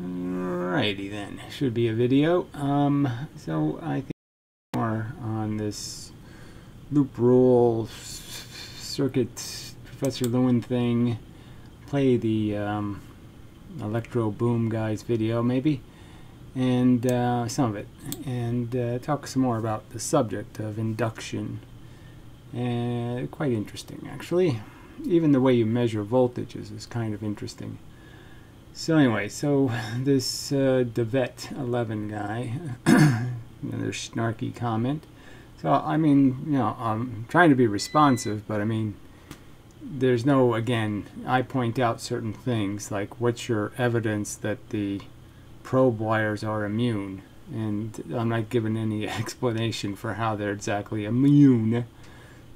Alrighty then, should be a video. So I think more on this loop rule circuit Professor Lewin thing. Play the electro boom guy's video maybe, and some of it, and talk some more about the subject of induction. And quite interesting actually. Even the way you measure voltages is kind of interesting. So anyway, so this Devet 11 guy, another snarky comment. So I mean, you know, I'm trying to be responsive, but I mean, there's no, again, I point out certain things like what's your evidence that the probe wires are immune, and I'm not giving any explanation for how they're exactly immune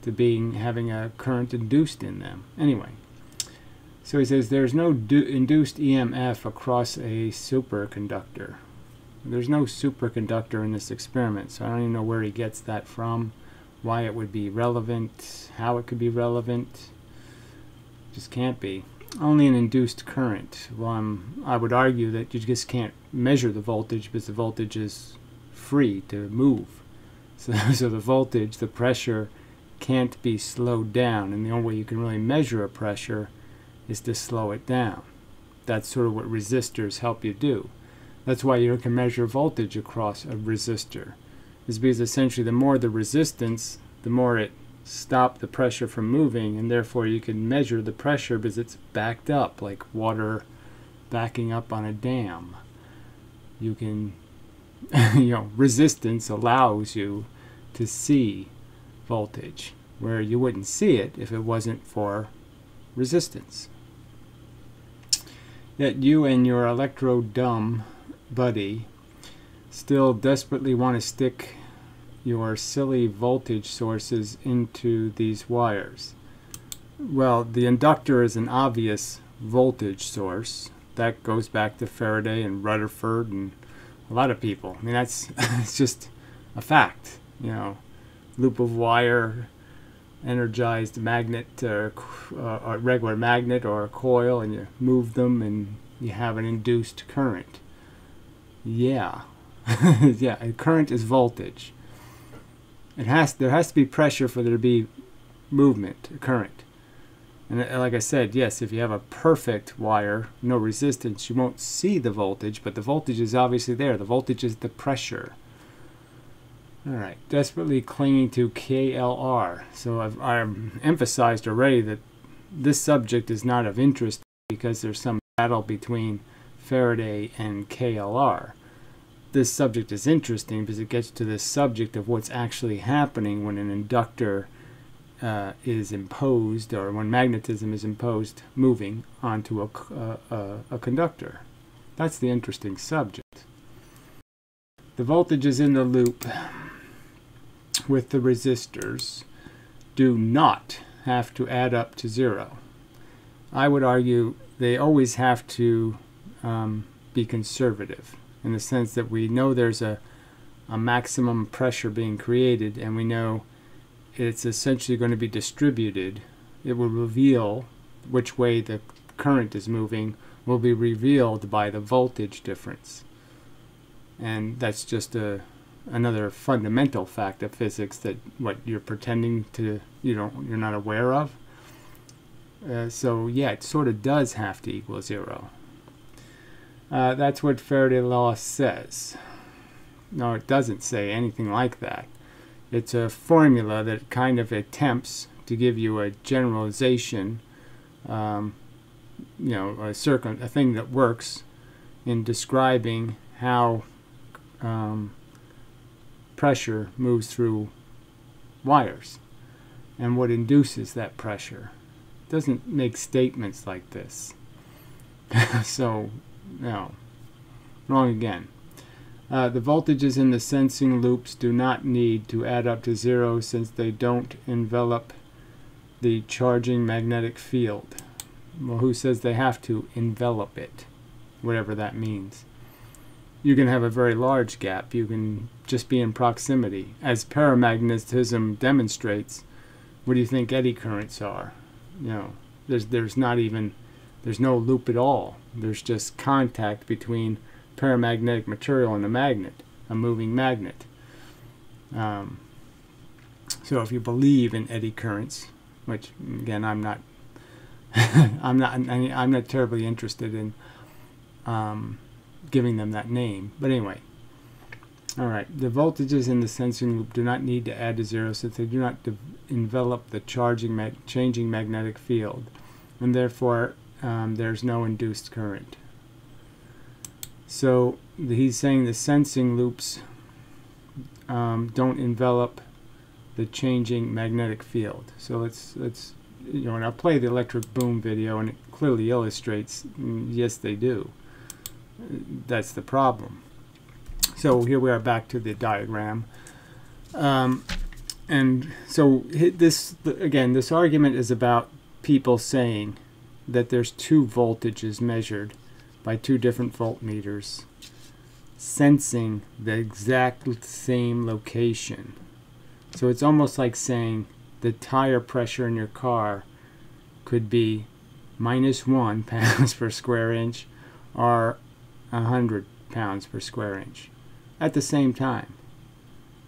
to having a current induced in them. Anyway. So he says there's no induced EMF across a superconductor. There's no superconductor in this experiment, so I don't even know where he gets that from, why it would be relevant, how it could be relevant. Just can't be. Only an induced current. Well, I would argue that you just can't measure the voltage because the voltage is free to move. So the voltage, the pressure, can't be slowed down, and the only way you can really measure a pressure is to slow it down. That's sort of what resistors help you do. That's why you can measure voltage across a resistor. Is because essentially the more the resistance, the more it stops the pressure from moving, and therefore you can measure the pressure because it's backed up like water backing up on a dam. You can, you know, resistance allows you to see voltage where you wouldn't see it if it wasn't for resistance. Yet you and your electro-dumb buddy still desperately want to stick your silly voltage sources into these wires. Well, the inductor is an obvious voltage source. That goes back to Faraday and Rutherford and a lot of people. I mean, that's it's just a fact. You know, loop of wire, energized magnet, or a regular magnet or a coil, and you move them and you have an induced current. Yeah. Yeah, a current is voltage. There has to be pressure for there to be movement, current. And like I said, yes, if you have a perfect wire, no resistance, you won't see the voltage, but the voltage is obviously there. The voltage is the pressure. Alright, desperately clinging to KLR. So I've emphasized already that this subject is not of interest because there's some battle between Faraday and KLR. This subject is interesting because it gets to the subject of what's actually happening when an inductor is imposed, or when magnetism is imposed moving onto a conductor. That's the interesting subject. The voltages in the loop with the resistors do not have to add up to zero. I would argue they always have to be conservative, in the sense that we know there's a maximum pressure being created, and we know it's essentially going to be distributed. It will reveal which way the current is moving, will be revealed by the voltage difference. And that's just another fundamental fact of physics that what you're pretending to, you're not aware of. So yeah, it sort of does have to equal zero. That's what Faraday law says. No, it doesn't say anything like that. It's a formula that kind of attempts to give you a generalization, a thing that works in describing how pressure moves through wires and what induces that pressure. It doesn't make statements like this. So, no, wrong again. The voltages in the sensing loops do not need to add up to zero, since they don't envelop the charging magnetic field. Well, who says they have to envelop it? Whatever that means. You can have a very large gap. You can just be in proximity. As paramagnetism demonstrates, what do you think eddy currents are? You know, there's There's no loop at all. There's just contact between paramagnetic material and a magnet, a moving magnet. So if you believe in eddy currents, which again I'm not, I'm not terribly interested in giving them that name. But anyway, all right. The voltages in the sensing loop do not need to add to zero since they do not envelop the changing magnetic field, and therefore there's no induced current. So he's saying the sensing loops don't envelop the changing magnetic field. So let's you know, and I'll play the electric boom video, and it clearly illustrates yes, they do. That's the problem. So here we are back to the diagram, and so this again, this argument is about people saying that there's two voltages measured by two different voltmeters sensing the exact same location. So it's almost like saying the tire pressure in your car could be -1 pounds per square inch or 100 pounds per square inch at the same time.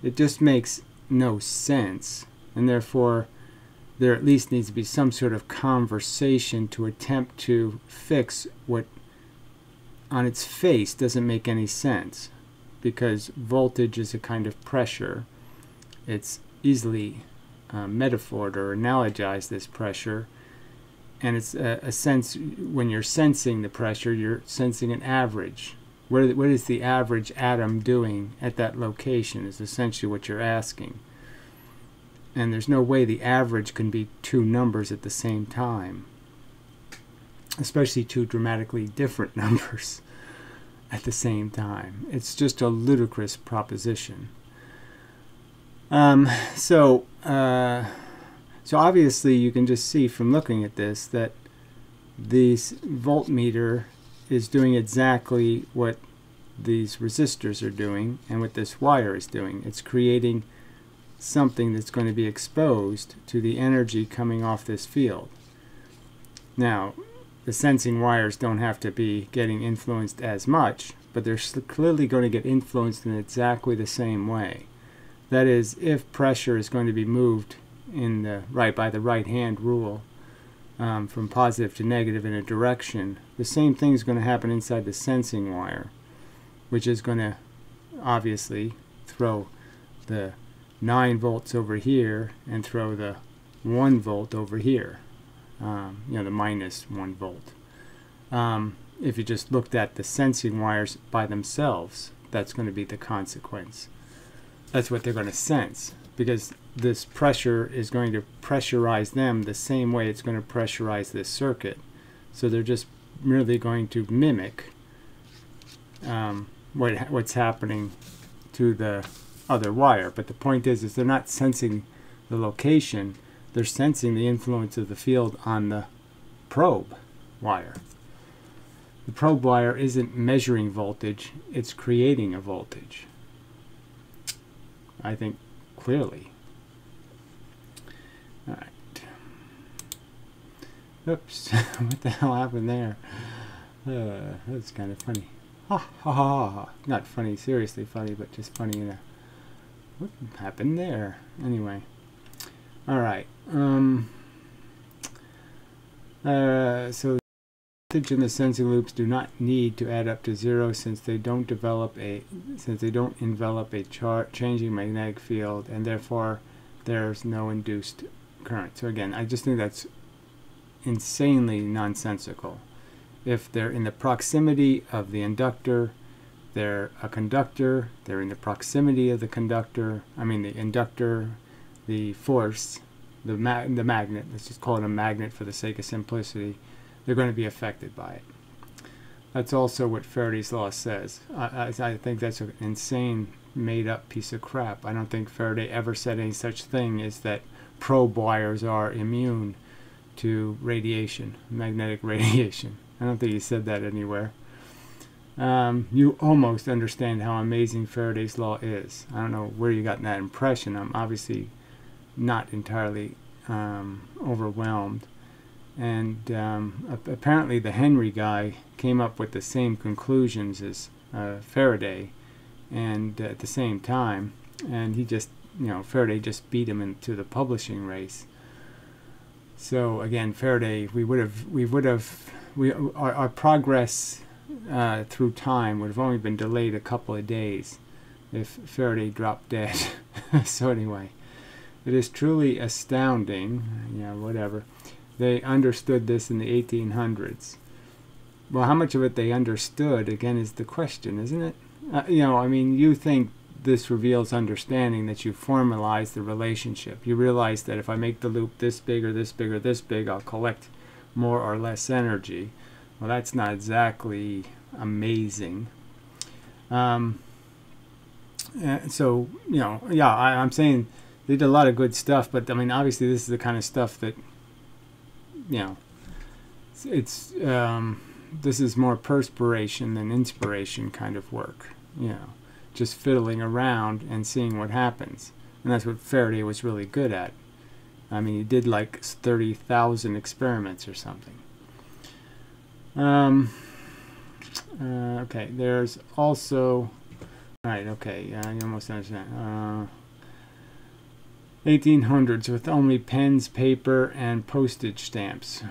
It just makes no sense, and therefore there at least needs to be some sort of conversation to attempt to fix what on its face doesn't make any sense, because voltage is a kind of pressure. It's easily metaphored or analogized this pressure, and it's a sense when you're sensing the pressure, you're sensing an average. What is the average atom doing at that location is essentially what you're asking. And there's no way the average can be two numbers at the same time, especially two dramatically different numbers at the same time. It's just a ludicrous proposition. So obviously you can just see from looking at this that this voltmeter is doing exactly what these resistors are doing and what this wire is doing. It's creating something that's going to be exposed to the energy coming off this field. Now, the sensing wires don't have to be getting influenced as much, but they're clearly going to get influenced in exactly the same way. That is, if pressure is going to be moved in the by the right-hand rule from positive to negative in a direction, the same thing is going to happen inside the sensing wire, which is going to obviously throw the 9 volts over here and throw the 1 volt over here, you know, the -1 volt. If you just looked at the sensing wires by themselves, that's going to be the consequence. That's what they're going to sense, because this pressure is going to pressurize them the same way it's going to pressurize this circuit. So they're just merely going to mimic what's happening to the other wire. But the point is they're not sensing the location, they're sensing the influence of the field on the probe wire. The probe wire isn't measuring voltage, it's creating a voltage. I think clearly. Alright. Oops, what the hell happened there? That's kind of funny. Ha ha ha ha. Not funny, seriously funny, but just funny in a... What happened there? Anyway. Alright. So voltage in the sensing loops do not need to add up to 0 since they don't envelop a changing magnetic field, and therefore there's no induced current. So again, I just think that's insanely nonsensical. If they're in the proximity of the inductor, they're a conductor. They're in the proximity of the conductor. I mean the inductor, the force, the magnet. Let's just call it a magnet for the sake of simplicity. They're going to be affected by it. That's also what Faraday's law says. I think that's an insane made-up piece of crap. I don't think Faraday ever said any such thing as that probe wires are immune to radiation, magnetic radiation. I don't think he said that anywhere. You almost understand how amazing Faraday's law is. I don't know where you got that impression. I'm obviously not entirely overwhelmed. And apparently the Henry guy came up with the same conclusions as Faraday, and at the same time, and he just, Faraday just beat him into the publishing race. So again, Faraday, our progress through time would have only been delayed a couple of days if Faraday dropped dead. So anyway, it is truly astounding. Whatever. They understood this in the 1800s. Well, how much of it they understood, again, is the question, isn't it? You think this reveals understanding, that you formalize the relationship. You realize that if I make the loop this big or this big or this big, I'll collect more or less energy. Well, that's not exactly amazing. I'm saying they did a lot of good stuff, but obviously this is the kind of stuff that, this is more perspiration than inspiration kind of work, just fiddling around and seeing what happens. And that's what Faraday was really good at. He did like 30,000 experiments or something. Okay, there's also, you almost understand. 1800s with only pens, paper, and postage stamps.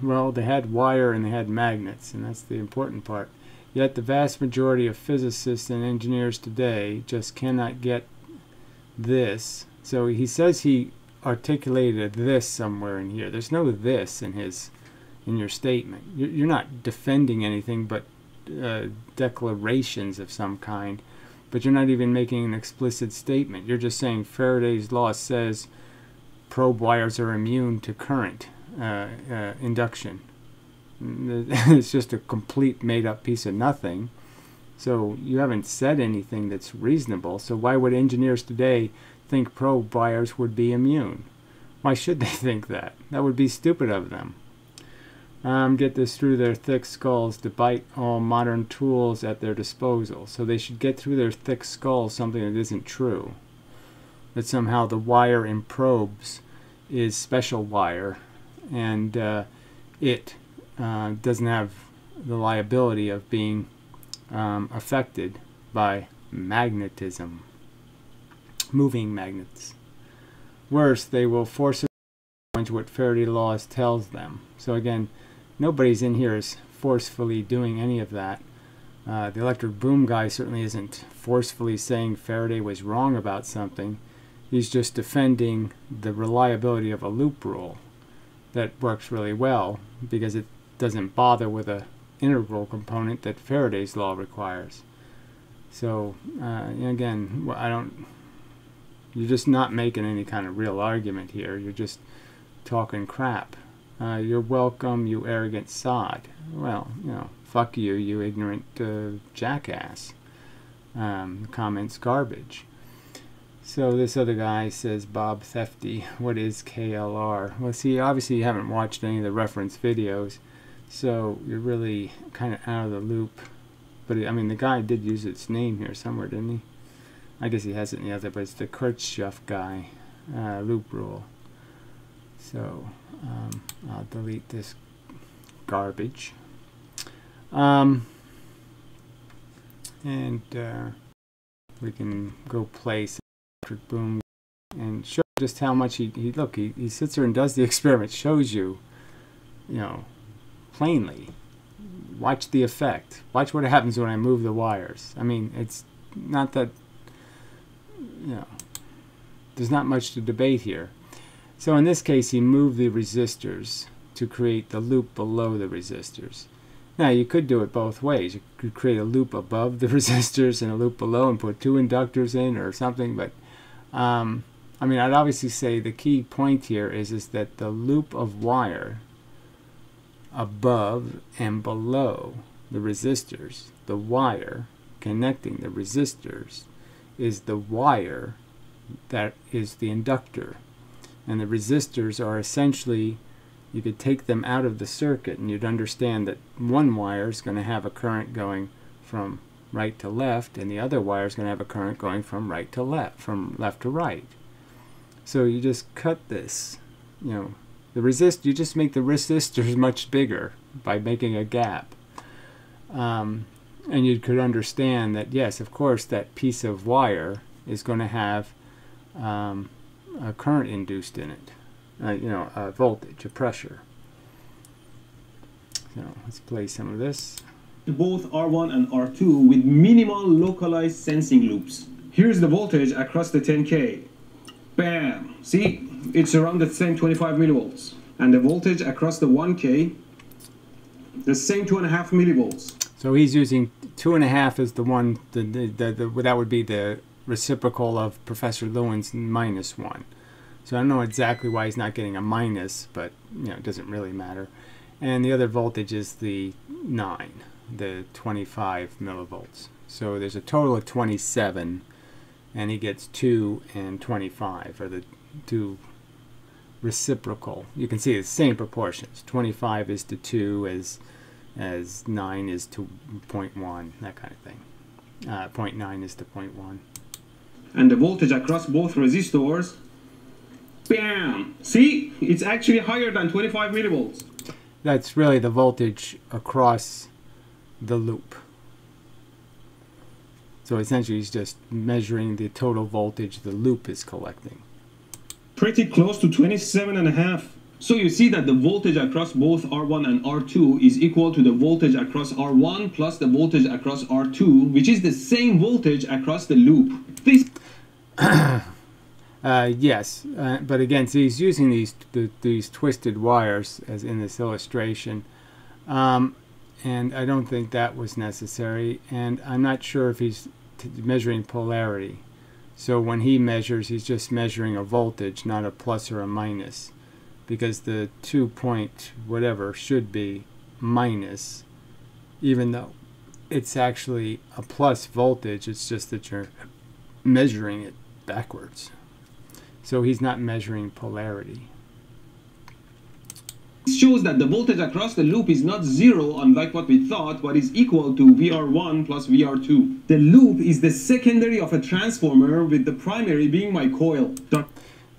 Well, they had wire and they had magnets, and that's the important part. Yet the vast majority of physicists and engineers today just cannot get this. So he says he articulated this somewhere in here. There's no this in your statement. You're not defending anything but declarations of some kind, but you're not even making an explicit statement. You're just saying Faraday's law says probe wires are immune to current induction. It's just a complete made-up piece of nothing. So you haven't said anything that's reasonable. So why would engineers today think probe wires would be immune? Why should they think that? That would be stupid of them. Get this through their thick skulls to bite all modern tools at their disposal. So they should get through their thick skulls something that isn't true. That somehow the wire in probes is special wire, and it doesn't have the liability of being affected by magnetism, moving magnets. Worse, they will force us to challenge what Faraday laws tells them. So again, nobody's in here is forcefully doing any of that. The electric boom guy certainly isn't forcefully saying Faraday was wrong about something. He's just defending the reliability of a loop rule that works really well because it doesn't bother with an integral component that Faraday's law requires. So again, you're just not making any kind of real argument here. You're just talking crap. You're welcome, you arrogant sod. Well, fuck you, you ignorant jackass. Comments garbage. So this other guy says, Bob Thefty, what is KLR? Well, see, obviously you haven't watched any of the reference videos, so you're really kind of out of the loop. But the guy did use its name here somewhere, didn't he? I guess he has it in the other, but it's the Kirchhoff guy, loop rule. So I'll delete this garbage. And we can go place electric boom and show just how much he sits there and does the experiment, shows you, plainly. Watch the effect. Watch what happens when I move the wires. It's not that, there's not much to debate here. So in this case, he moved the resistors to create the loop below the resistors. Now, you could do it both ways. You could create a loop above the resistors and a loop below and put two inductors in or something. But, I'd obviously say the key point here is that the loop of wire above and below the resistors, the wire connecting the resistors, is the wire that is the inductor. And the resistors are essentially, you could take them out of the circuit and you'd understand that one wire is going to have a current going from right to left, and the other wire is going to have a current going from right to left, from left to right. So you just cut this, You just make the resistors much bigger by making a gap. And you could understand that, yes, of course, that piece of wire is going to have a current induced in it, a voltage, a pressure. So let's play some of this. Both R1 and R2 with minimal localized sensing loops. Here's the voltage across the 10K. Bam! See, it's around the same 25 millivolts. And the voltage across the 1K, the same 2.5 millivolts. So he's using 2.5 as the one, that would be the reciprocal of Professor Lewin's -1. So I don't know exactly why he's not getting a minus, but it doesn't really matter. And the other voltage is the 9, the 25 millivolts. So there's a total of 27, and he gets 2 and 25, or the two reciprocal. You can see the same proportions. 25 is to 2 as 9 is to 0.1, that kind of thing. 0.9 is to 0.1. And the voltage across both resistors, bam! See, it's actually higher than 25 millivolts. That's really the voltage across the loop. So essentially he's just measuring the total voltage the loop is collecting. Pretty close to 27.5. So you see that the voltage across both R1 and R2 is equal to the voltage across R1 plus the voltage across R2, which is the same voltage across the loop. This yes, but again, so he's using these twisted wires as in this illustration, and I don't think that was necessary, and I'm not sure if he's measuring polarity. So when he measures, he's just measuring a voltage, not a plus or a minus, because the 2 point whatever should be minus, even though it's actually a plus voltage. It's just that you're measuring it backwards. So he's not measuring polarity. This shows that the voltage across the loop is not zero, unlike what we thought, but is equal to VR1 plus VR2. The loop is the secondary of a transformer, with the primary being my coil.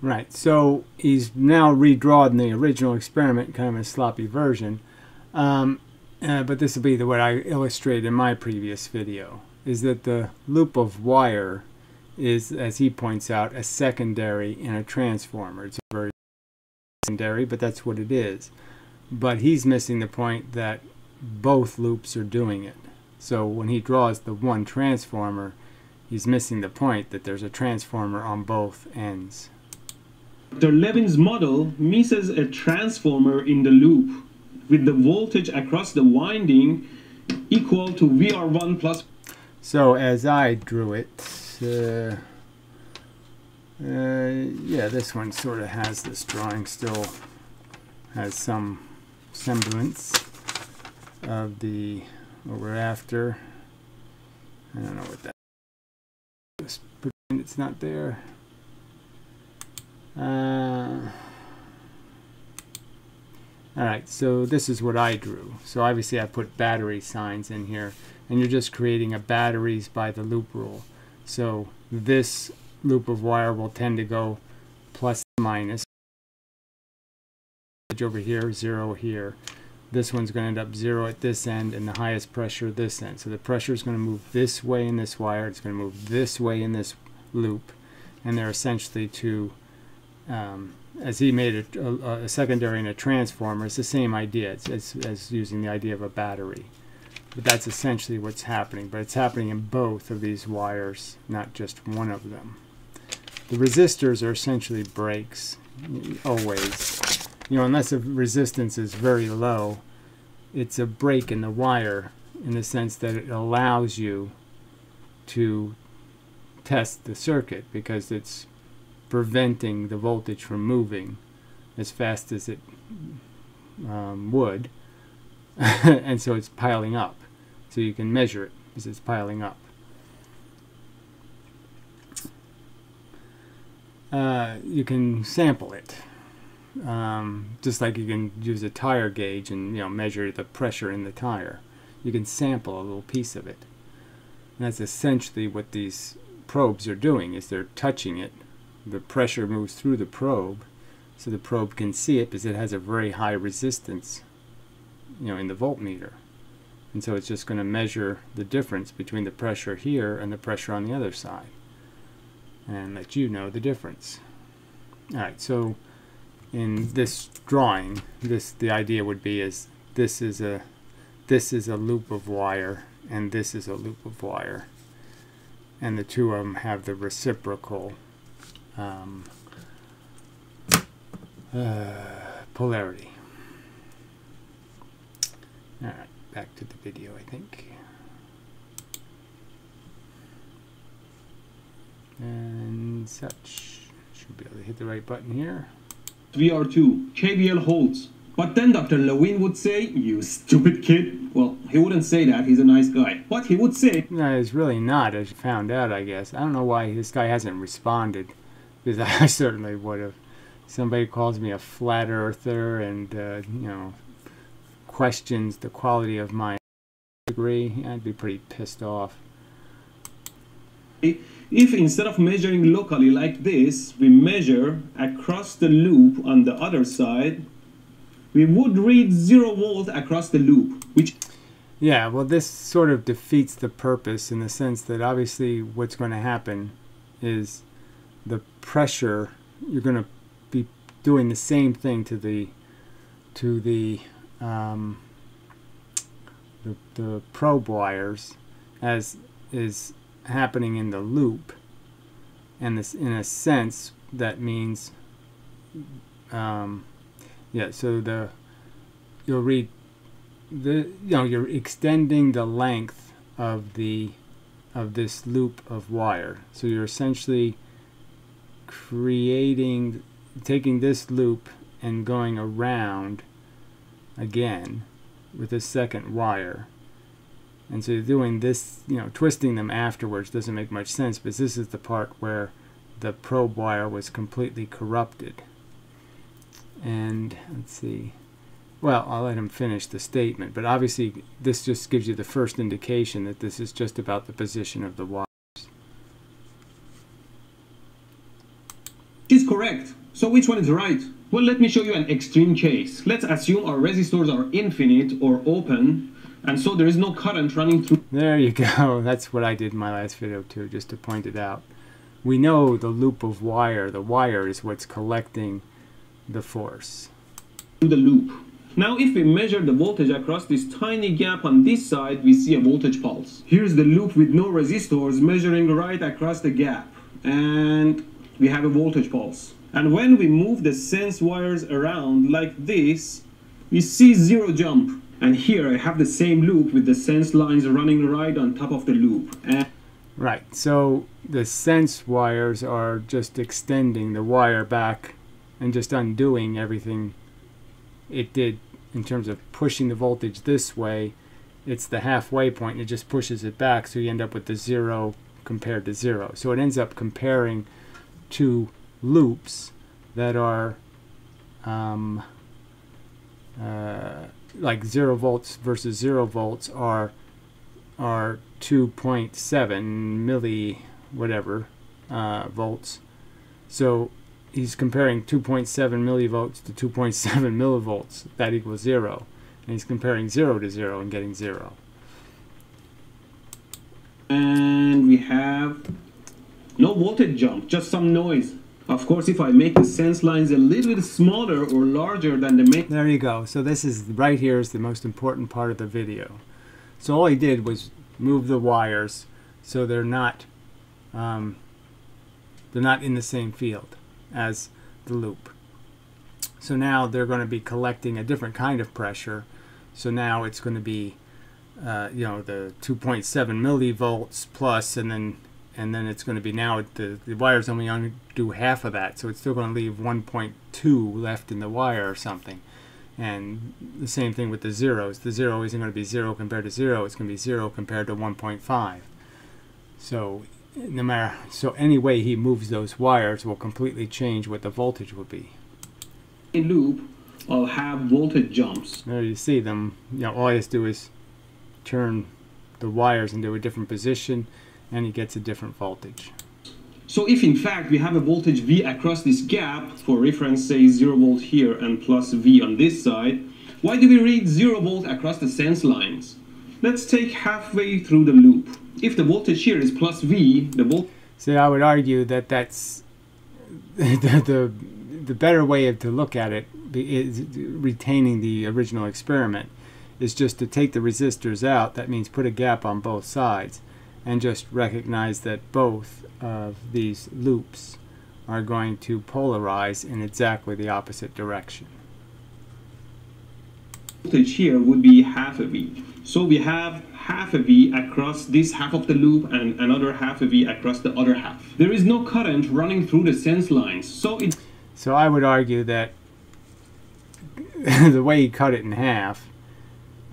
Right, so he's now redrawn the original experiment, kind of a sloppy version. But this will be what I illustrated in my previous video, is that the loop of wire is, as he points out, a secondary in a transformer. It's a very secondary, but that's what it is. But he's missing the point that both loops are doing it. So when he draws the one transformer, he's missing the point that there's a transformer on both ends. Dr. Levin's model misses a transformer in the loop, with the voltage across the winding equal to VR1 plus. So as I drew it, yeah, this one sort of has this drawing, still has some semblance of the what we're after. I don't know what that is. Just pretend it's not there. Alright, so this is what I drew. So obviously I put battery signs in here, and you're just creating a batteries by the loop rule. So this loop of wire will tend to go plus minus. Over here, 0 here. This one's going to end up 0 at this end, and the highest pressure this end. So the pressure is going to move this way in this wire, it's going to move this way in this loop, and they're essentially two, as he made a secondary and a transformer, it's the same idea as using the idea of a battery. But that's essentially what's happening, but it's happening in both of these wires, not just one of them. The resistors are essentially brakes, always. Unless the resistance is very low, it's a break in the wire in the sense that it allows you to test the circuit, because it's preventing the voltage from moving as fast as it would. And so it's piling up. So you can measure it because it's piling up. You can sample it. Just like you can use a tire gauge and measure the pressure in the tire. You can sample a little piece of it. And that's essentially what these probes are doing, is they're touching it. The pressure moves through the probe, so the probe can see it because it has a very high resistance, you know, in the voltmeter. And so it's just going to measure the difference between the pressure here and the pressure on the other side and let you know the difference. Alright, so in this drawing, the idea would be is this is a loop of wire and this is a loop of wire, and the two of them have the reciprocal polarity. Alright, back to the video, I think. And such. Should be able to hit the right button here. VR2, KBL holds. But then Dr. Lewin would say, "You stupid kid." Well, he wouldn't say that, he's a nice guy. But he would say... No, he's really not, as you found out, I guess. I don't know why this guy hasn't responded, because I certainly would have. Somebody calls me a flat earther and, you know, questions the quality of my degree, I'd be pretty pissed off. If instead of measuring locally like this, we measure across the loop on the other side, we would read 0 volt across the loop, which... Yeah, well, this sort of defeats the purpose in the sense that obviously what's going to happen is the pressure, you're going to be doing the same thing to the probe wires as is happening in the loop, and this, in a sense, that means yeah, so you'll read you're extending the length of this loop of wire, so you're essentially taking this loop and going around again with a second wire. And so you're doing this, you know, twisting them afterwards doesn't make much sense, but this is the part where the probe wire was completely corrupted. And let's see, well, I'll let him finish the statement, but obviously this just gives you the first indication that this is just about the position of the wires. Is correct. So which one is right? Well, let me show you an extreme case. Let's assume our resistors are infinite or open, and so there is no current running through. There you go. That's what I did in my last video too, just to point it out. We know the loop of wire, the wire is what's collecting the force. The loop. Now if we measure the voltage across this tiny gap on this side, we see a voltage pulse. Here's the loop with no resistors measuring right across the gap, and we have a voltage pulse. And when we move the sense wires around like this, we see 0 jump. And here I have the same loop with the sense lines running right on top of the loop. Right, so the sense wires are just extending the wire back and just undoing everything it did in terms of pushing the voltage this way. It's the halfway point, and it just pushes it back, so you end up with the 0 compared to 0. So it ends up comparing two loops that are like 0 volts versus 0 volts are 2.7 milli whatever volts. So he's comparing 2.7 millivolts to 2.7 millivolts. That equals 0. And he's comparing 0 to 0 and getting 0. And we have no voltage jump, just some noise. Of course, if I make the sense lines a little bit smaller or larger than the main... There you go. So this is, right here is the most important part of the video. So all he did was move the wires so they're not in the same field as the loop. So now they're going to be collecting a different kind of pressure. So now it's going to be you know, the 2.7 millivolts plus, and then it's going to be, now the wire's only going to do half of that, so it's still going to leave 1.2 left in the wire or something. And the same thing with the zeros. The 0 isn't going to be 0 compared to 0, it's going to be 0 compared to 1.5. So no matter, so any way he moves those wires will completely change what the voltage will be. In loop, I'll have voltage jumps. There you see them. You know, all he has to do is turn the wires into a different position, and he gets a different voltage. So if in fact we have a voltage V across this gap, for reference say 0 volt here and plus V on this side, why do we read 0 volt across the sense lines? Let's take halfway through the loop. If the voltage here is plus V, the voltage... See, I would argue that that's the better way to look at it is retaining the original experiment is just to take the resistors out. That means put a gap on both sides and just recognize that both of these loops are going to polarize in exactly the opposite direction. Voltage here would be half a V. So we have half a V across this half of the loop and another half a V across the other half. There is no current running through the sense lines, so I would argue that the way he cut it in half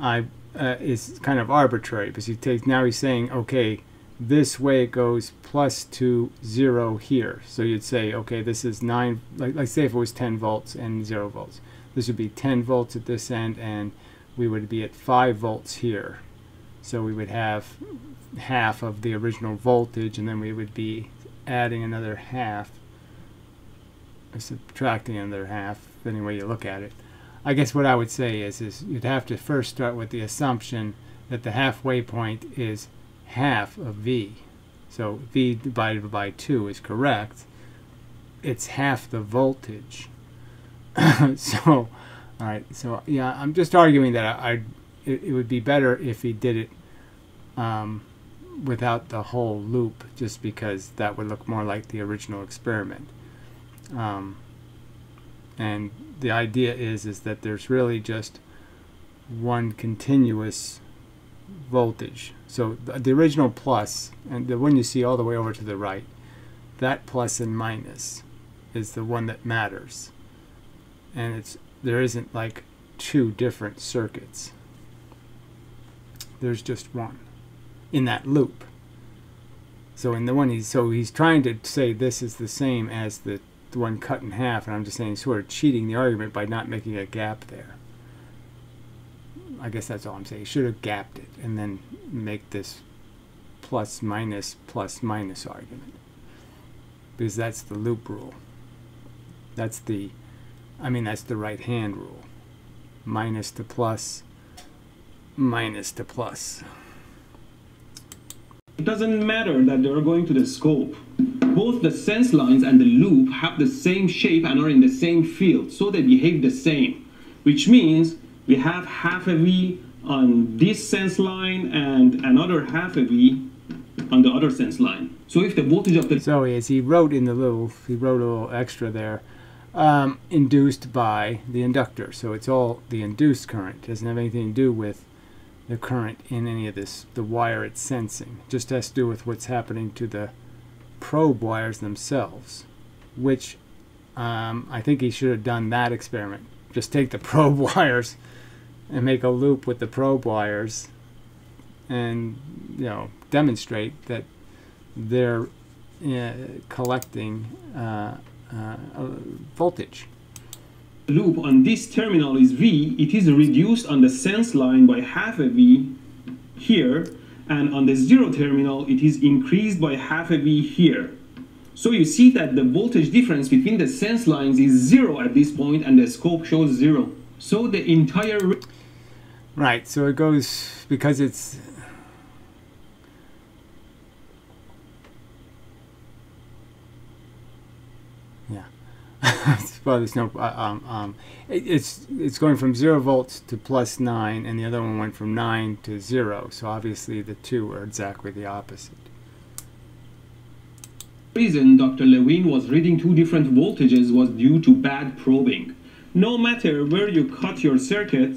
is kind of arbitrary, because now he's saying, okay, this way it goes plus to 0 here. So you'd say, okay, this is 9, like say if it was 10 volts and 0 volts. This would be 10 volts at this end, and we would be at 5 volts here. So we would have half of the original voltage, and then we would be adding another half, or subtracting another half, any way you look at it. I guess what I would say is you'd have to first start with the assumption that the halfway point is half of V. So V divided by 2 is correct. It's half the voltage. So, all right. So yeah, I'm just arguing that it would be better if he did it without the whole loop, just because that would look more like the original experiment. And the idea is that there's really just one continuous voltage. So the original plus, and the one you see all the way over to the right, that plus and minus is the one that matters. And there isn't like two different circuits. There's just one in that loop. So in the one he's trying to say this is the same as the one cut in half, and I'm just saying sort of cheating the argument by not making a gap there. I guess that's all I'm saying. You should have gapped it and then make this plus minus argument, because that's the loop rule. That's the right hand rule. Minus to plus, minus to plus. It doesn't matter that they're going to the scope. Both the sense lines and the loop have the same shape and are in the same field, so they behave the same. Which means we have half a V on this sense line and another half a V on the other sense line. So if the voltage of the... So as he wrote a little extra there, induced by the inductor. So it's all the induced current. It doesn't have anything to do with the current in any of this, the wire it's sensing. It just has to do with what's happening to the probe wires themselves, which I think he should have done that experiment. Just take the probe wires and make a loop with the probe wires and, you know, demonstrate that they're collecting voltage. Loop on this terminal is V. It is reduced on the sense line by half a V here, and on the zero terminal it is increased by half a V here. So you see that the voltage difference between the sense lines is 0 at this point, and the scope shows 0. So the entire... Right, so it goes, because it's... Yeah. Well, there's no... it's going from 0 volts to plus 9, and the other one went from 9 to 0. So obviously the two are exactly the opposite. The reason Dr. Lewin was reading two different voltages was due to bad probing. No matter where you cut your circuit,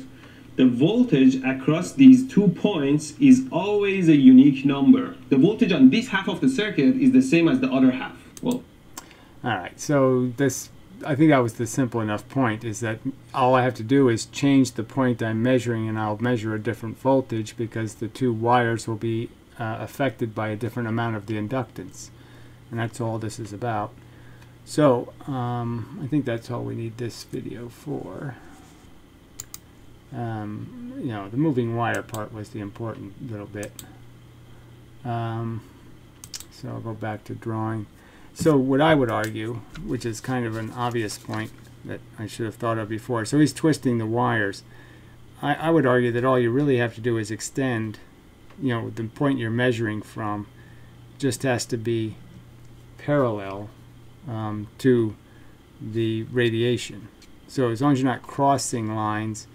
the voltage across these 2 points is always a unique number. The voltage on this half of the circuit is the same as the other half. Well, alright, so this, I think that was the simple enough point, is that all I have to do is change the point I'm measuring, and I'll measure a different voltage, because the two wires will be affected by a different amount of the inductance. And that's all this is about. So I think that's all we need this video for. You know, the moving wire part was the important little bit. So I'll go back to drawing. So what I would argue, which is kind of an obvious point that I should have thought of before, so he's twisting the wires. I would argue that all you really have to do is extend, you know, the point you're measuring from just has to be parallel to the radiation. So as long as you're not crossing lines,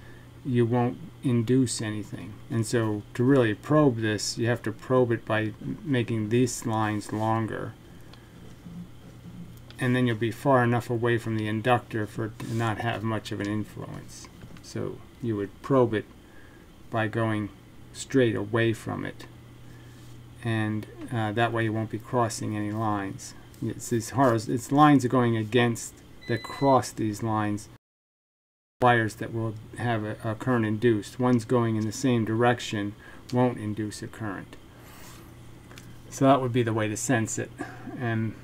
you won't induce anything. And so to really probe this, you have to probe it by making these lines longer. And then you'll be far enough away from the inductor for it to not have much of an influence. So you would probe it by going straight away from it. And that way you won't be crossing any lines. It's lines are going against that cross these lines, wires that will have a current induced. One's going in the same direction won't induce a current. So that would be the way to sense it. And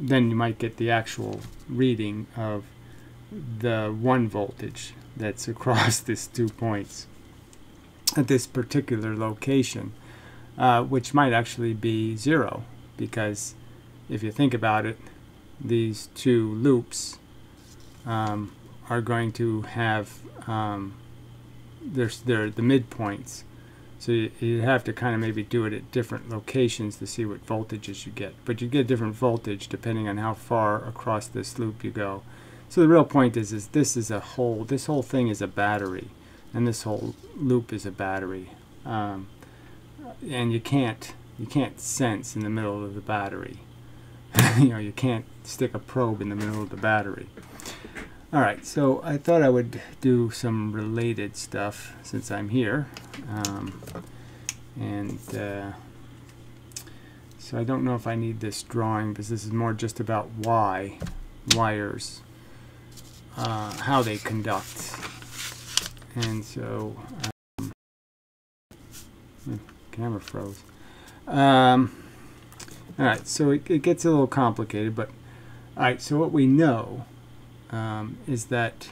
then you might get the actual reading of the 1 voltage that's across these 2 points at this particular location, which might actually be 0, because if you think about it, these 2 loops are going to have they're the midpoints. So you have to kind of maybe do it at different locations to see what voltages you get. But you get different voltage depending on how far across this loop you go. So the real point is this whole thing is a battery, and this whole loop is a battery. And you can't sense in the middle of the battery. You know, you can't stick a probe in the middle of the battery. All right, so I thought I would do some related stuff since I'm here. So I don't know if I need this drawing, because this is more just about wires, how they conduct. And so, camera froze. All right, so it gets a little complicated, but all right, so what we know is that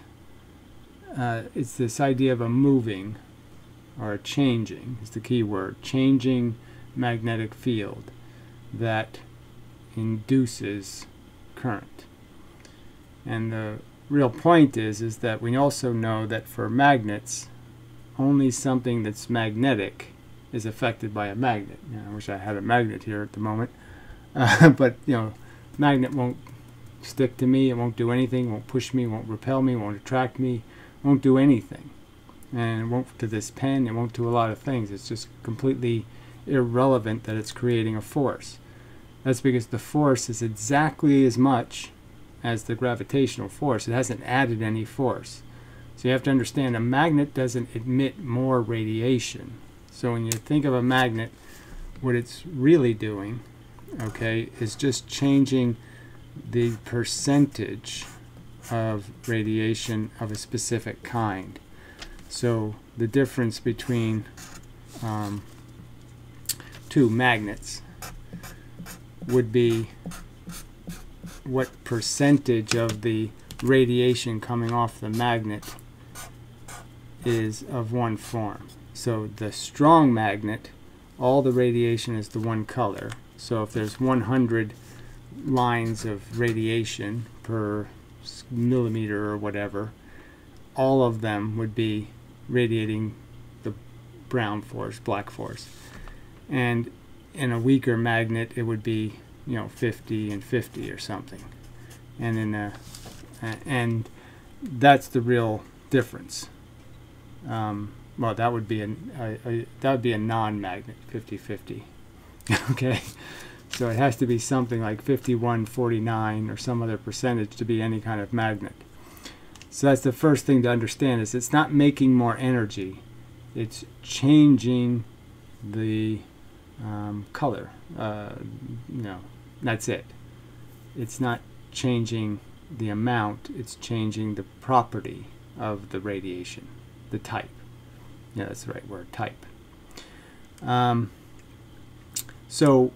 it's this idea of a moving or a changing is the key word, changing magnetic field that induces current. And the real point is that we also know that for magnets, only something that's magnetic is affected by a magnet. You know, I wish I had a magnet here at the moment, but you know, magnet won't stick to me, it won't do anything, won't push me, won't repel me, won't attract me, won't do anything. And it won't to this pen, it won't do a lot of things. It's just completely irrelevant that it's creating a force. That's because the force is exactly as much as the gravitational force. It hasn't added any force. So you have to understand a magnet doesn't emit more radiation. So when you think of a magnet, what it's really doing, okay, is just changing the percentage of radiation of a specific kind. So the difference between 2 magnets would be what percentage of the radiation coming off the magnet is of one form. So the strong magnet, all the radiation is the one color. So if there's 100 lines of radiation per millimeter or whatever, all of them would be radiating the brown force, black force. And in a weaker magnet, it would be, you know, 50 and 50 or something. And in a and that's the real difference. Well, that would be a non-magnet, 50-50. Okay, so it has to be something like 51-49 or some other percentage to be any kind of magnet. So that's the first thing to understand, is it's not making more energy, it's changing the color. No, that's it. It's not changing the amount, it's changing the property of the radiation, the type. Yeah, that's the right word, type. So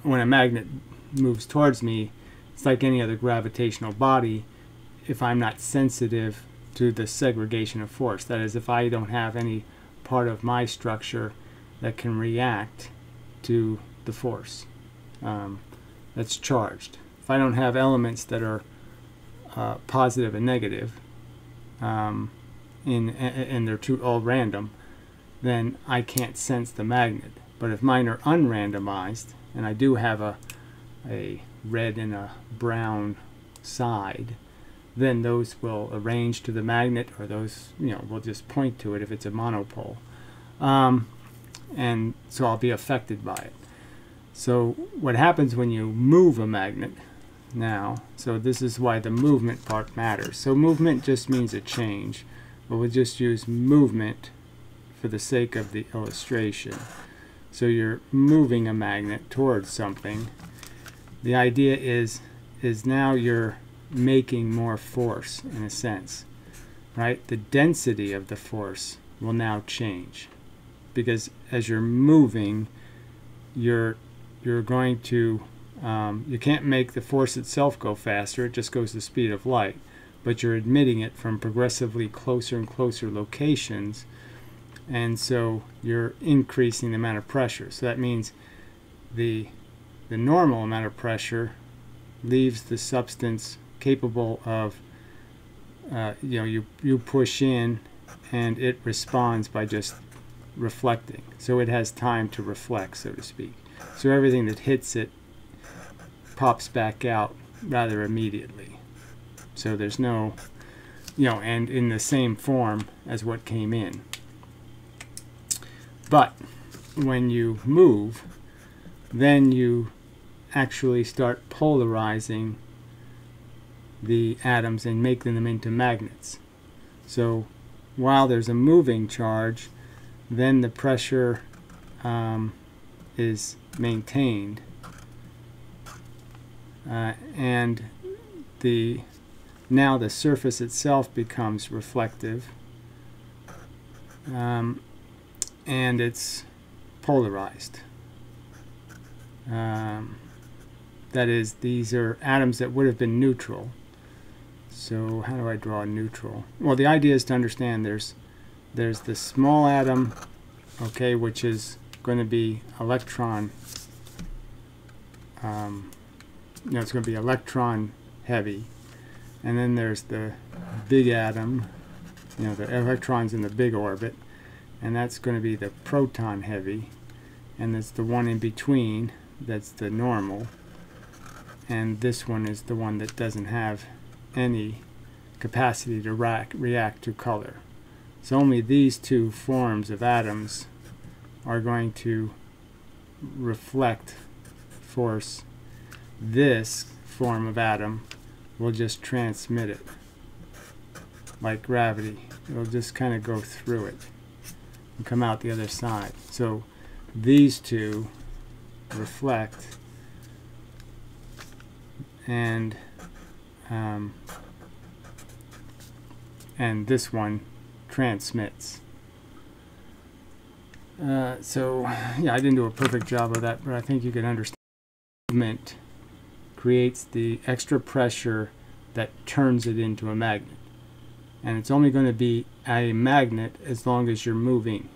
when a magnet moves towards me, it's like any other gravitational body. If I'm not sensitive to the segregation of force, that is, if I don't have any part of my structure that can react to the force. that's charged. If I don't have elements that are positive and negative, and they're all random, then I can't sense the magnet. But if mine are unrandomized, and I do have a red and a brown side, then those will arrange to the magnet, or those, will just point to it if it's a monopole. And so I'll be affected by it. So what happens when you move a magnet now, so this is why the movement part matters. So movement just means a change, but we'll just use movement for the sake of the illustration. So you're moving a magnet towards something. The idea is now you're making more force, in a sense, right? The density of the force will now change, because as you're moving, you're going to you can't make the force itself go faster. It just goes the speed of light, but you're emitting it from progressively closer and closer locations, and so you're increasing the amount of pressure. So that means the normal amount of pressure leaves the substance capable of you push in and it responds by just reflecting. So it has time to reflect, so to speak. So everything that hits it pops back out rather immediately. So there's no, and in the same form as what came in. But when you move, then you actually start polarizing the atoms and making them into magnets. So while there's a moving charge, then the pressure is maintained, and now the surface itself becomes reflective, and it's polarized. That is, these are atoms that would have been neutral. So how do I draw a neutral? Well, the idea is to understand there's the small atom, okay, which is going to be electron, it's going to be electron heavy, and then there's the big atom, the electrons in the big orbit, and that's going to be the proton heavy, and that's the one in between, that's the normal, and this one is the one that doesn't have any capacity to react to color. So only these two forms of atoms are going to reflect force. This form of atom will just transmit it like gravity. It'll just kind of go through it and come out the other side. So these two reflect, and this one transmits. So yeah, I didn't do a perfect job of that, but I think you can understand. Movement creates the extra pressure that turns it into a magnet, and it's only going to be a magnet as long as you're moving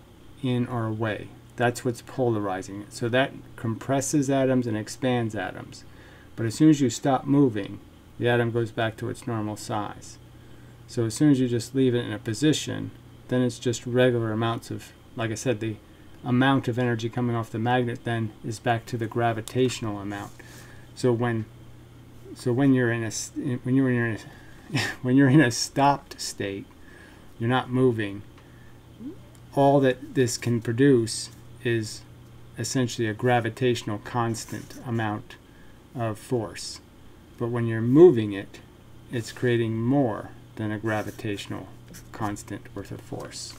in or away. That's what's polarizing it. So that compresses atoms and expands atoms, but as soon as you stop moving, the atom goes back to its normal size. So as soon as you just leave it in a position, then it's just regular amounts of, like I said, the amount of energy coming off the magnet then is back to the gravitational amount. So when you're in a stopped state, you're not moving, all that this can produce is essentially a gravitational constant amount of force. But when you're moving it, it's creating more than a gravitational constant worth of force.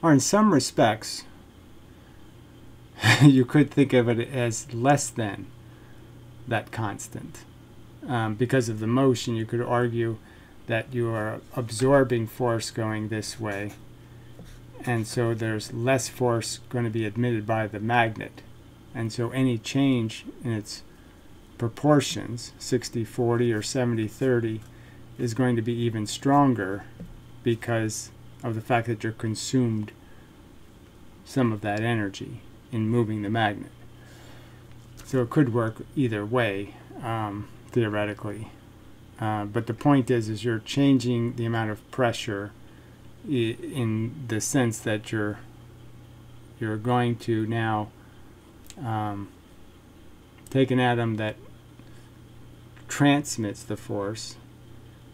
Or in some respects, you could think of it as less than that constant. Because of the motion, you could argue that you are absorbing force going this way, and so there's less force going to be emitted by the magnet, and so any change in its proportions, 60-40 or 70-30, is going to be even stronger because of the fact that you're consumed some of that energy in moving the magnet. So it could work either way, theoretically. But the point is you're changing the amount of pressure in the sense that you're going to now take an atom that transmits the force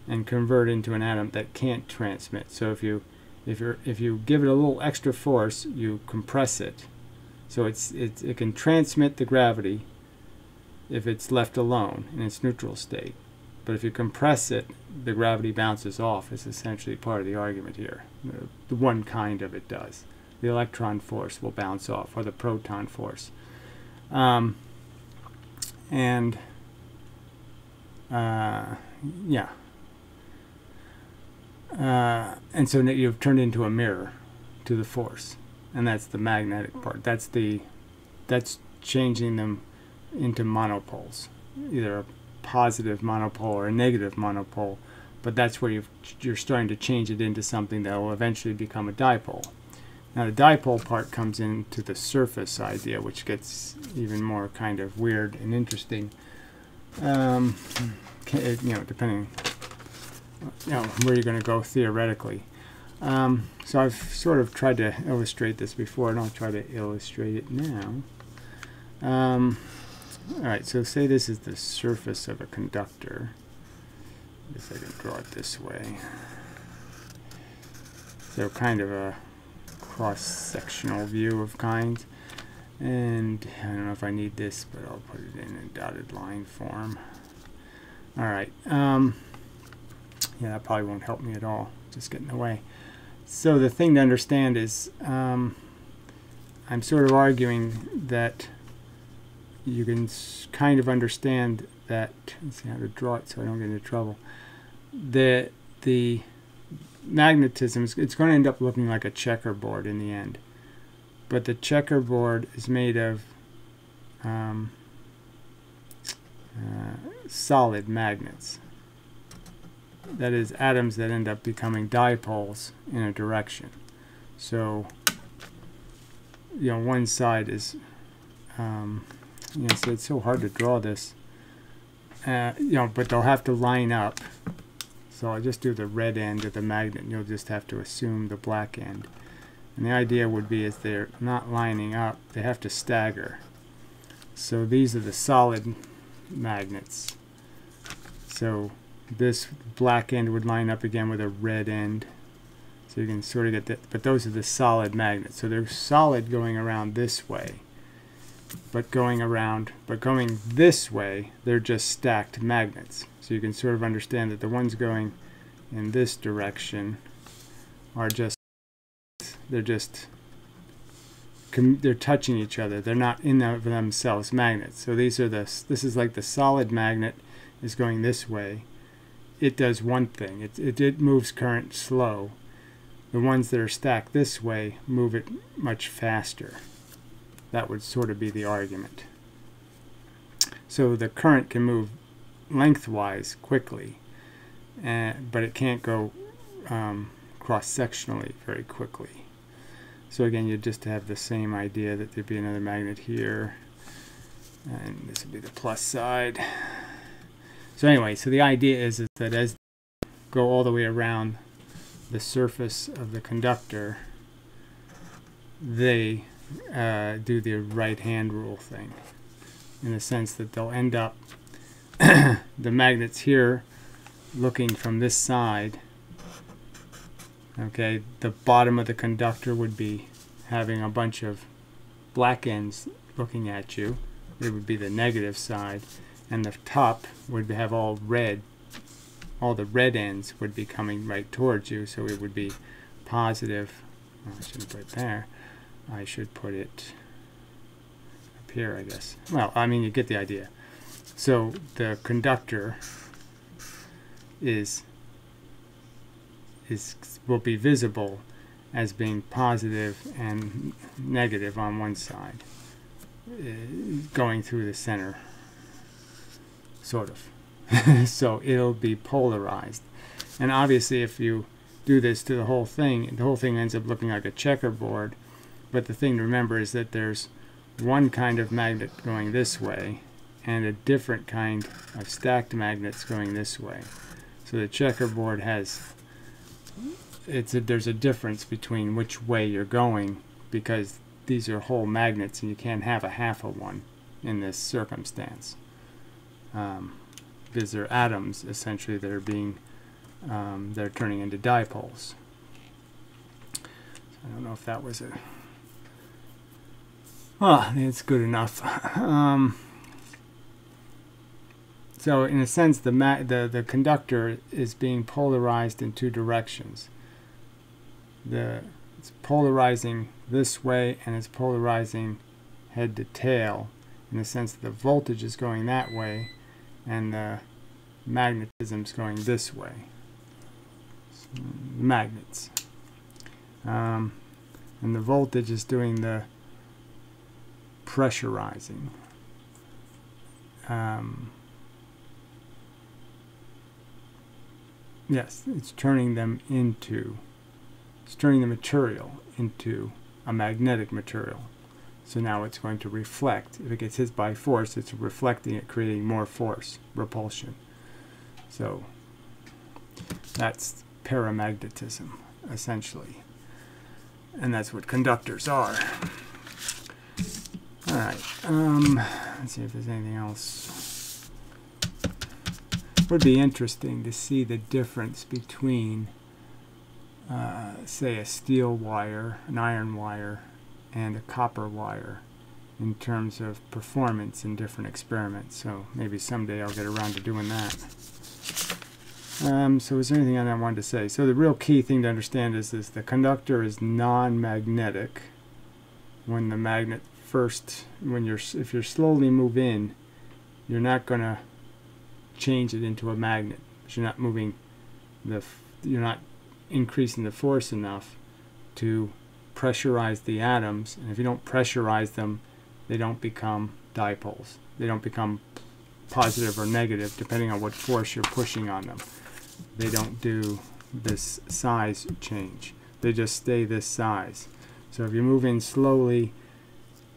and convert into an atom that can't transmit. So if you give it a little extra force, you compress it. So it can transmit the gravity if it's left alone in its neutral state. But if you compress it, the gravity bounces off. Is essentially part of the argument here. The one kind of it does. The electron force will bounce off, or the proton force. Yeah. And so you've turned into a mirror to the force, and that's the magnetic part. That's changing them into monopoles, either a positive monopole or a negative monopole. But that's where you're starting to change it into something that will eventually become a dipole. Now the dipole part comes into the surface idea, which gets even more kind of weird and interesting. Depending, where you're going to go theoretically. So I've sort of tried to illustrate this before, and I'll try to illustrate it now. Alright, so say this is the surface of a conductor. I guess I can draw it this way. So kind of a cross-sectional view of kinds. And I don't know if I need this, but I'll put it in a dotted line form. Alright, yeah, that probably won't help me at all, just get in the way. So the thing to understand is, I'm sort of arguing that you can kind of understand that, let's see how to draw it so I don't get into trouble. The magnetism, it's going to end up looking like a checkerboard in the end. But the checkerboard is made of solid magnets. That is, atoms that end up becoming dipoles in a direction. So, one side is, so it's so hard to draw this. But they'll have to line up. So I'll just do the red end of the magnet, and you'll just have to assume the black end. And the idea would be, is they're not lining up, they have to stagger. So these are the solid magnets. So this black end would line up again with a red end. So you can sort of get that, but those are the solid magnets. So they're solid going around this way. But going this way, they're just stacked magnets. So you can sort of understand that the ones going in this direction are they're touching each other. They're not in of themselves magnets. So this is like the solid magnet is going this way. It does one thing. It moves current slow. The ones that are stacked this way move it much faster. That would sort of be the argument. So the current can move lengthwise quickly, but it can't go cross-sectionally very quickly. So again, you just have the same idea that there'd be another magnet here, and this would be the plus side. So anyway, so the idea is that as you go all the way around the surface of the conductor, they do the right-hand rule thing, in the sense that they'll end up the magnets here looking from this side. Okay, the bottom of the conductor would be having a bunch of black ends looking at you. It would be the negative side, and the top would have all red. All the red ends would be coming right towards you, so it would be positive. Oh, I shouldn't put it there. I should put it up here, I guess. Well, I mean, you get the idea. So the conductor will be visible as being positive and negative on one side, going through the center, sort of. So it'll be polarized. And obviously, if you do this to the whole thing ends up looking like a checkerboard. But the thing to remember is that there's one kind of magnet going this way and a different kind of stacked magnets going this way. So the checkerboard has, there's a difference between which way you're going, because these are whole magnets and you can't have a half of one in this circumstance. Because they're atoms essentially that are being, they're turning into dipoles. I don't know if that was a, I think it's good enough. So in a sense, the conductor is being polarized in two directions. It's polarizing this way, and it's polarizing head to tail, in the sense that the voltage is going that way and the magnetism is going this way. So, magnets. And the voltage is doing the pressurizing. Yes, it's turning the material into a magnetic material. So now it's going to reflect. If it gets hit by force, it's reflecting it, creating more force, repulsion. So that's paramagnetism, essentially. And that's what conductors are. All right, let's see if there's anything else. It would be interesting to see the difference between, say, a steel wire, an iron wire, and a copper wire in terms of performance in different experiments. So maybe someday I'll get around to doing that. So is there anything I wanted to say? So the real key thing to understand is the conductor is non-magnetic. When the magnet first, if you're slowly move in, you're not going to change it into a magnet. You're not moving you're not increasing the force enough to pressurize the atoms, and if you don't pressurize them, they don't become dipoles. They don't become positive or negative depending on what force you're pushing on them. They don't do this size change. They just stay this size. So if you move in slowly,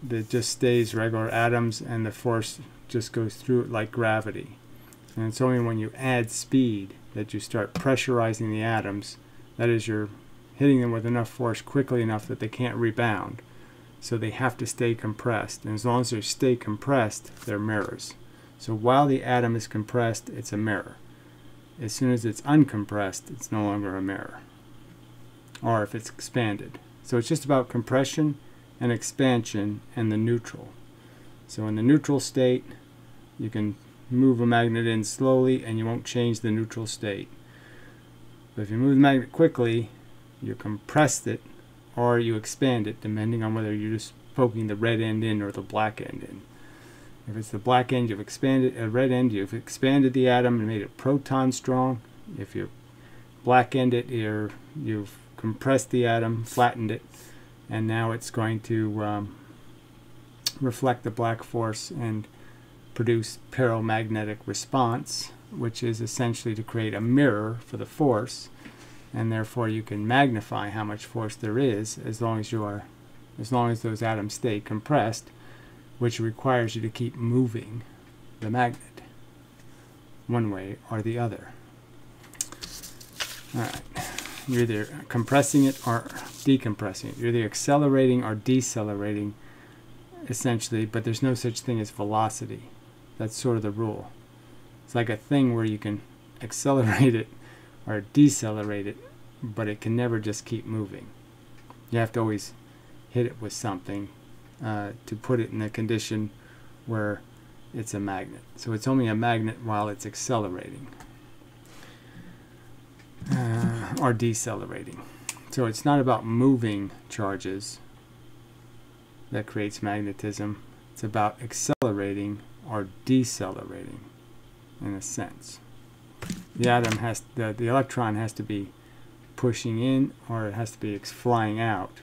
it just stays regular atoms and the force just goes through it like gravity. And it's only when you add speed that you start pressurizing the atoms. That is, you're hitting them with enough force quickly enough that they can't rebound. So they have to stay compressed. And as long as they stay compressed, they're mirrors. So while the atom is compressed, it's a mirror. As soon as it's uncompressed, it's no longer a mirror. Or if it's expanded. So it's just about compression and expansion and the neutral. So in the neutral state, you can move a magnet in slowly and you won't change the neutral state. But if you move the magnet quickly, you compress it or you expand it, depending on whether you're just poking the red end in or the black end in. If it's the black end, you've expanded a red end, you've expanded the atom and made it proton strong. If you black end it, you've compressed the atom, flattened it, and now it's going to reflect the black force and produce paramagnetic response, which is essentially to create a mirror for the force, and therefore you can magnify how much force there is as long as those atoms stay compressed, which requires you to keep moving the magnet one way or the other. All right. You're either compressing it or decompressing it. You're either accelerating or decelerating, essentially, but there's no such thing as velocity. That's sort of the rule. It's like a thing where you can accelerate it or decelerate it, but it can never just keep moving. You have to always hit it with something to put it in a condition where it's a magnet. So it's only a magnet while it's accelerating or decelerating. So it's not about moving charges that creates magnetism. It's about accelerating or decelerating, in a sense. The atom the electron has to be pushing in, or it has to be flying out.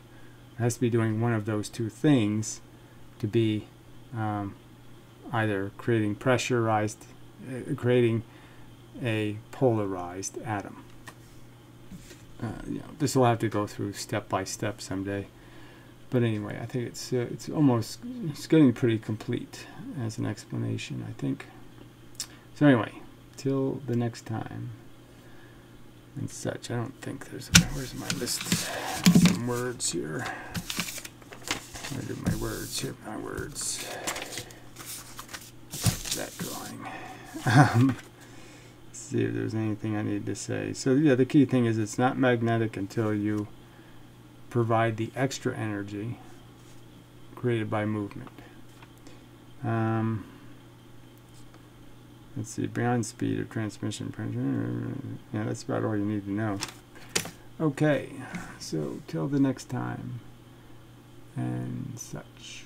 It has to be doing one of those two things to be either creating creating a polarized atom. This will have to go through step by step someday. But anyway, I think it's getting pretty complete as an explanation, I think. So anyway, till the next time and such. I don't think there's where's my list? Some words here. Where did my words here? My words. That drawing. See if there's anything I need to say. So yeah, the key thing is it's not magnetic until you provide the extra energy created by movement. Let's see, beyond speed of transmission. Yeah, that's about all you need to know. Okay, so till the next time and such.